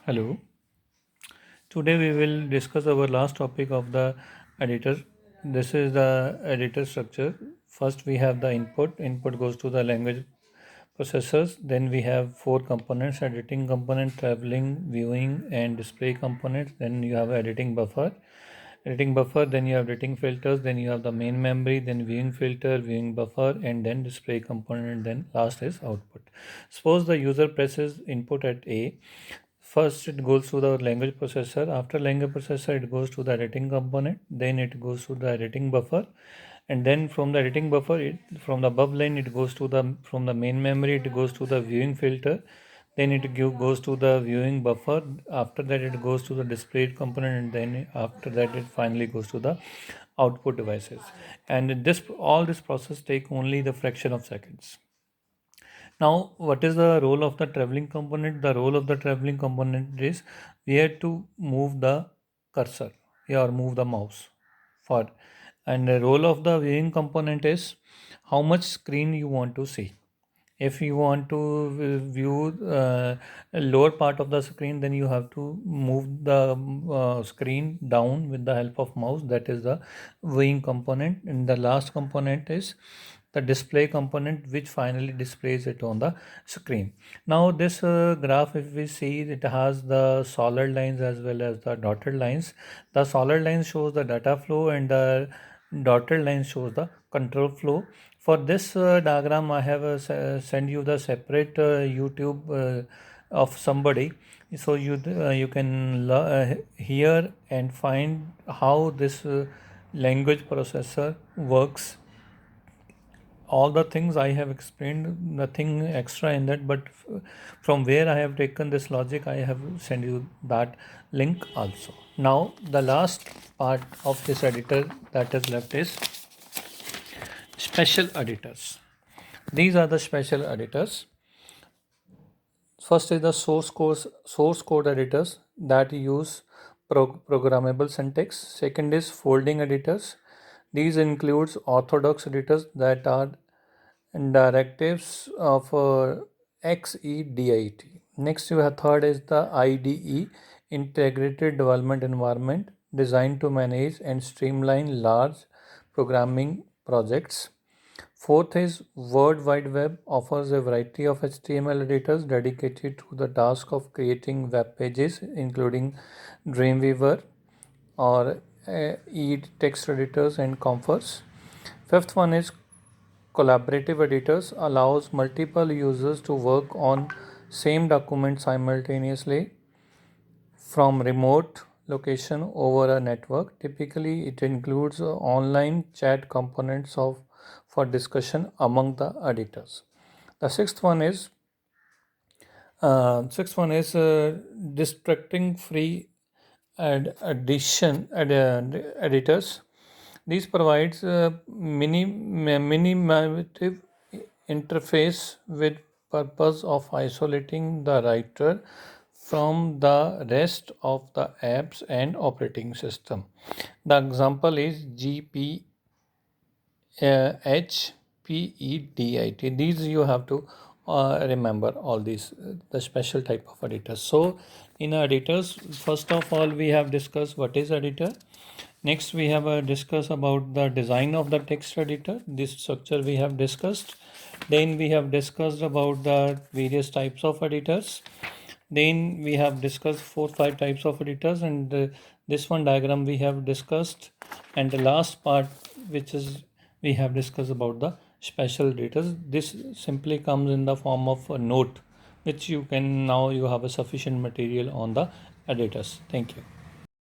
Hello. Today we will discuss our last topic of the editor. This is the editor structure. First we have the input. Input goes to the language processors. Then we have four components: editing component, traveling, viewing, and display components. Then you have editing buffer. Editing buffer, then you have editing filters, then you have the main memory, then viewing filter, viewing buffer, and then display component, then last is output. Suppose the user presses input at A. First, it goes to the language processor. After language processor, it goes to the editing component. Then it goes to the editing buffer, and then from the editing buffer, from the above line, it goes to the from the main memory. It goes to the viewing filter. Then goes to the viewing buffer. After that, it goes to the displayed component, and then after that, it finally goes to the output devices. And this all this process take only the fraction of seconds. Now, what is the role of the traveling component? The role of the traveling component is we have to move the cursor, or move the mouse for. And the role of the viewing component is how much screen you want to see. If you want to view a lower part of the screen, then you have to move the screen down with the help of mouse. That is the viewing component. And the last component is the display component, which finally displays it on the screen. Now this graph, if we see, it has the solid lines as well as the dotted lines. The solid lines shows the data flow, and the dotted line shows the control flow. For this diagram, I have send you the separate YouTube of somebody, so you can hear and find how this language processor works. All the things I have explained, nothing extra in that, but from where I have taken this logic, I have sent you that link also. Now the last part of this editor that is left is special editors. These are the special editors. First is the source code editors that use programmable syntax. Second is folding editors. These includes orthodox editors that are directives of XEDIT. Next, you have third is the IDE, Integrated Development Environment, designed to manage and streamline large programming projects. Fourth is World Wide Web offers a variety of HTML editors dedicated to the task of creating web pages, including Dreamweaver or text editors and Comforts. Fifth one is collaborative editors allows multiple users to work on same document simultaneously from remote location over a network. Typically, it includes online chat components of for discussion among the editors. The sixth one is distracting free editors. These provides a minimative interface with purpose of isolating the writer from the rest of the apps and operating system. The example is HPEDIT. These you have to remember all these the special type of editors. So in editors, first of all, we have discussed what is editor. Next, we have discussed about the design of the text editor. This structure we have discussed. Then we have discussed about the various types of editors. Then we have discussed 4-5 types of editors, and this one diagram we have discussed. And the last part, which is we have discussed about the special editors. This simply comes in the form of a note, which you can now you have a sufficient material on the editors. Thank you.